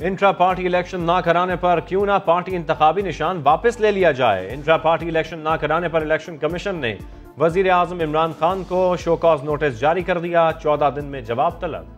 Intra party election ना कराने पर क्यों ना पार्टी इंतखाबी निशान वापस ले लिया जाए। इंट्रा पार्टी इलेक्शन ना कराने पर इलेक्शन कमीशन ने वजीर आजम इमरान खान को शोकॉज नोटिस जारी कर दिया। 14 दिन में जवाब तलब।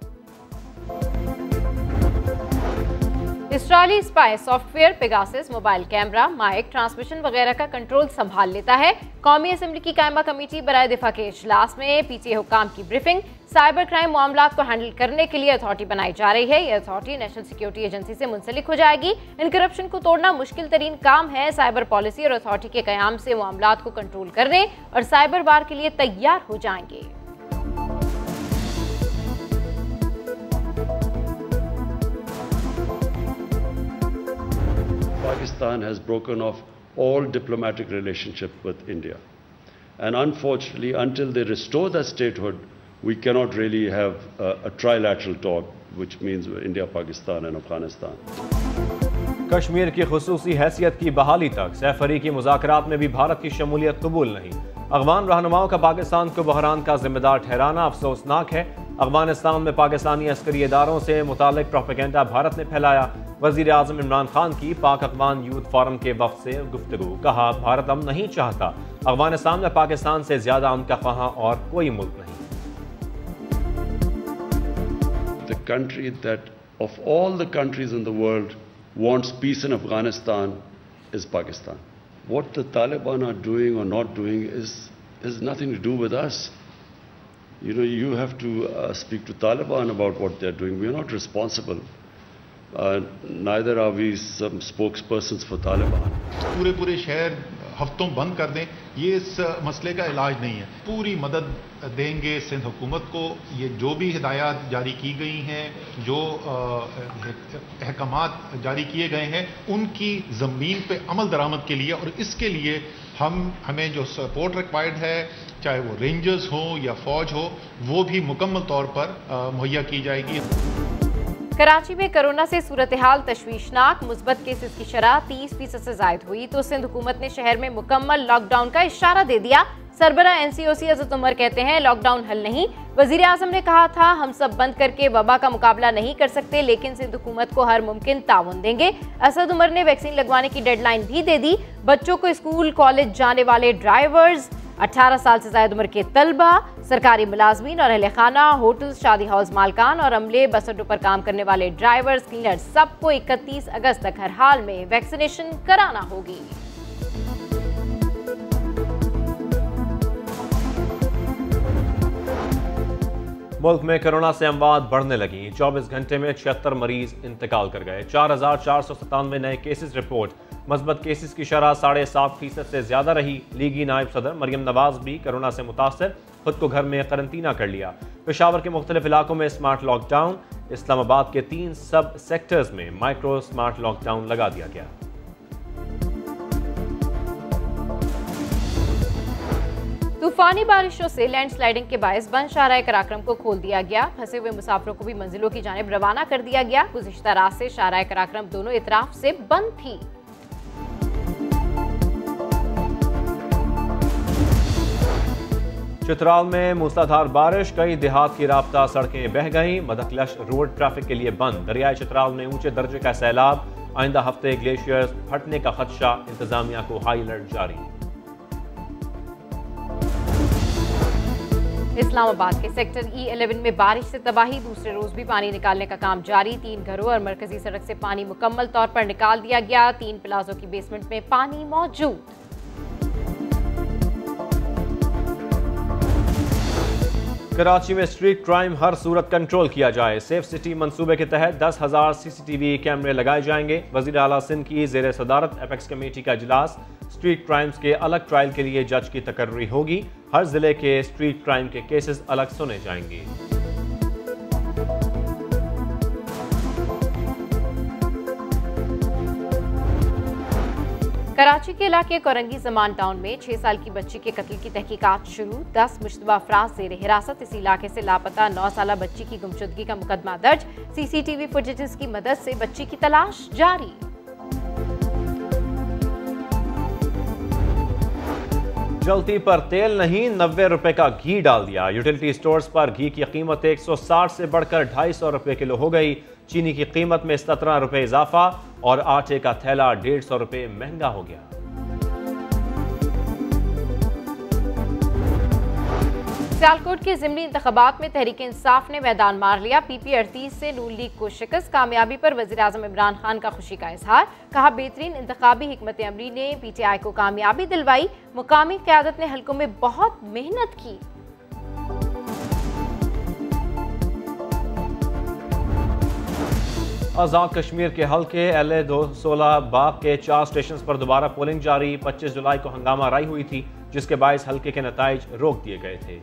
इसराइली spy software Pegasus mobile camera, mic, transmission वगैरह का कंट्रोल संभाल लेता है। कौमी असेंबली की कायमा कमेटी बराए दिफा के इजलास में पीटीए हुक्काम की ब्रीफिंग। साइबर क्राइम मामलात को हैंडल करने के लिए अथॉरिटी बनाई जा रही है। यह अथॉरिटी नेशनल सिक्योरिटी एजेंसी से मुंसलिक हो जाएगी। इन करप्शन को तोड़ना मुश्किल तरीन काम है। साइबर पॉलिसी और अथॉरिटी के कयाम से मामलात को कंट्रोल करने और साइबर वार के लिए तैयार हो जाएंगे। Pakistan has broken off all diplomatic relationship with India. And unfortunately, until they restore that statehood, we cannot really have a trilateral talk, which means India, Pakistan and Afghanistan. Kashmir की खुसूसी हैसियत की बहाली तक सैफरीकी मुज़ाकरात में भी भारत की शमूलियत कबूल नहीं। अफगान रहनुमाओं का पाकिस्तान को बहरान का जिम्मेदार ठहराना अफसोसनाक है। अफगानिस्तान में पाकिस्तानी अस्करी इदारों से मुतालिक प्रोपेगेंडा भारत ने फैलाया। वजीर आजम इमरान खान की पाक अफगान यूथ फोरम के वफ्द से गुफ्तगू। कहा, भारत अमन नहीं चाहता। अफगानिस्तान में पाकिस्तान से ज्यादा अमन का ख्वाह और कोई मुल्क नहीं। The country that of all the countries in the world wants peace in Afghanistan is Pakistan. What the Taliban are doing or not doing is nothing to do with us. You know, you have to speak to Taliban about what they're doing. We are not responsible. Neither are we some spokespersons for Taliban. पूरे शहर हफ्तों बंद कर दें, ये इस मसले का इलाज नहीं है। पूरी मदद देंगे सिंध हुकूमत को। ये जो भी हिदायत जारी की गई हैं, जो अहकामात जारी किए गए हैं, उनकी ज़मीन पे अमल दरामद के लिए और इसके लिए हमें जो सपोर्ट रिक्वायर्ड है, चाहे वो रेंजर्स हो या फौज हो, वो भी मुकम्मल तौर पर मुहैया की जाएगी। कराची में कोरोना से सूरत हाल तशवीशनाक। मुस्बत केसेस की शरह 30% से जायद हुई तो सिंध हुकूमत ने शहर में मुकम्मल लॉकडाउन का इशारा दे दिया। सरबरा NCOC असद उमर कहते हैं, लॉकडाउन हल नहीं। वजीर आजम ने कहा था, हम सब बंद करके वबा का मुकाबला नहीं कर सकते, लेकिन सिंध हुकूमत को हर मुमकिन ताउन देंगे। असद उमर ने वैक्सीन लगवाने की डेडलाइन भी दे दी। बच्चों को स्कूल कॉलेज जाने वाले ड्राइवर्स, 18 साल से ज्यादा उम्र के तलबा, सरकारी मुलाजमीन और अहले खाना, होटल, शादी हाउस मालकान और अमले, बस अड्डों पर काम करने वाले ड्राइवर्स, क्लीनर, सबको 31 अगस्त तक हर हाल में वैक्सीनेशन कराना होगी। मुल्क में कोरोना से अमवात बढ़ने लगी। 24 घंटे में 76 मरीज इंतकाल कर गए। 4497 नए केसेस रिपोर्ट। मस्बत केसेस की शरह 7.5% से ज्यादा रही। लीगी नायब सदर मरियम नवाज भी कोरोना से मुतासर, खुद को घर में करंतना कर लिया। पेशावर के मुख्तलिफ इलाकों में स्मार्ट लॉकडाउन। इस्लामाबाद के 3 सब सेक्टर्स में माइक्रो स्मार्ट लॉकडाउन लगा दिया गया। तूफानी बारिशों से लैंडस्लाइडिंग के बायस बंद शाहराह कराक्रम को खोल दिया गया। फंसे हुए मुसाफिरों को भी मंजिलों की जानिब रवाना कर दिया गया। गुज़िश्ता रात से शाहराह कराक्रम दोनों इतराफ से बंद थी। चित्राल में मूसलाधार बारिश, कई देहात की राब्ता सड़कें बह गईं। मदकलश रोड ट्रैफिक के लिए बंद। दरियाई चित्राल में ऊंचे दर्जे का सैलाब। आइंदा हफ्ते ग्लेशियर्स फटने का खदशा। इंतजामिया को हाई अलर्ट जारी। इस्लामाबाद के सेक्टर E11 में बारिश से तबाही। दूसरे रोज भी पानी निकालने का काम जारी। 3 घरों और मरकजी सड़क से पानी मुकम्मल तौर पर निकाल दिया गया। 3 प्लाजों की बेसमेंट में पानी मौजूद। कराची में स्ट्रीट क्राइम हर सूरत कंट्रोल किया जाए। सेफ सिटी मंसूबे के तहत 10,000 CCTV कैमरे लगाए जाएंगे। वजीर आला सिंध की जेर सदारत एपेक्स कमेटी का इजलास। स्ट्रीट क्राइम्स के अलग ट्रायल के लिए जज की तकर्री होगी। हर जिले के स्ट्रीट क्राइम के केसेस अलग सुने जाएंगे। कराची के इलाके कोरंगी जमान टाउन में 6 साल की बच्ची के कत्ल की तहकीकात शुरू। 10 मुश्तबा अफराद ज़ेर हिरासत। इस इलाके से लापता 9 साला बच्ची की गुमशुदगी का मुकदमा दर्ज। CCTV फुटेजेस की मदद से बच्ची की तलाश जारी। जलती पर तेल नहीं, 90 रुपए का घी डाल दिया। यूटिलिटी स्टोर्स पर घी की कीमत 160 से बढ़कर 250 रुपए किलो हो गई। चीनी की कीमत में 17 रुपए इजाफा और आटे का थैला 150 रुपए महंगा हो गया। सियालकोट के ज़िमनी इंतखाबात में तहरीक इंसाफ ने मैदान मार लिया। पीपी 38 से नून लीग को शिकस्त। कामयाबी पर वज़ीर-ए-आज़म इमरान खान का खुशी का इजहार। कहा बेहतरीन इंतखाबी हिकमत अमली ने PTI को कामयाबी दिलवाई। मुकामी क़यादत ने हल्कों में बहुत मेहनत की। आज़ाद कश्मीर के हल्के LA 216 बाग के 4 स्टेशन पर दोबारा पोलिंग जारी। 25 जुलाई को हंगामा राई हुई थी, जिसके बायस हल्के के नताइज रोक दिए गए थे।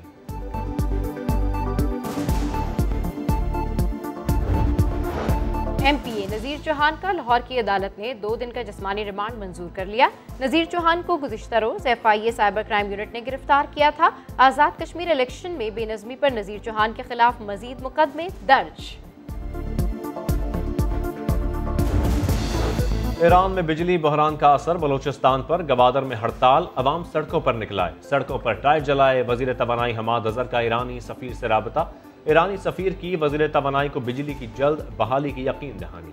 MPA नज़ीर चौहान का लाहौर की अदालत ने 2 दिन का जिस्मानी रिमांड मंजूर कर लिया। नज़ीर चौहान को गुज़िश्ता रोज़ FIA साइबर क्राइम यूनिट ने गिरफ्तार किया था। आज़ाद कश्मीर इलेक्शन में बेनज़मी पर नज़ीर चौहान के खिलाफ मजीद मुकदमे दर्ज। ईरान में बिजली बहरान का असर। बलोचिस्तान पर गवादर में हड़ताल, अवाम सड़कों पर निकलाए, सड़कों पर टायर जलाए। वजीर तवानाई हमाद अजहर का ईरानी सफीर से राबता। ईरानी सफीर की वजीर तवानाई को बिजली की जल्द बहाली की यकीन दहानी।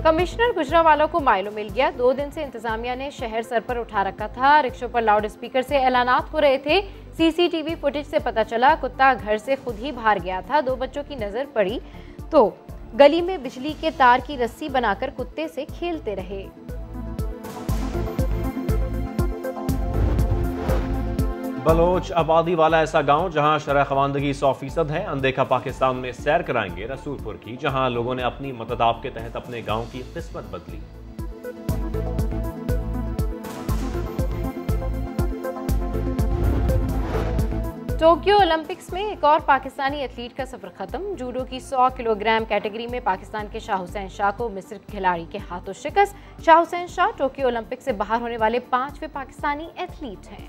कमिश्नर गुजरावाला को माइलो मिल गया। 2 दिन से इंतजामिया ने शहर सर पर उठा रखा था। रिक्शों पर लाउड स्पीकर से ऐलानात हो रहे थे। CCTV फुटेज से पता चला कुत्ता घर से खुद ही बाहर गया था। 2 बच्चों की नजर पड़ी तो गली में बिजली के तार की रस्सी बनाकर कुत्ते से खेलते रहे। बलोच आबादी वाला ऐसा गांव जहां शरह खवानदगी 100% है। अनदेखा पाकिस्तान में सैर कराएंगे रसूलपुर की, जहां लोगों ने अपनी मतदाब के तहत अपने गांव की किस्मत बदली। टोक्यो ओलंपिक्स में एक और पाकिस्तानी एथलीट का सफर खत्म। जूडो की 100 किलोग्राम कैटेगरी में पाकिस्तान के शाह हुसैन शाह को मिस्र के खिलाड़ी के हाथों शिकस्त। शाह हुसैन शाह टोक्यो ओलंपिक से बाहर होने वाले 5वें पाकिस्तानी एथलीट हैं।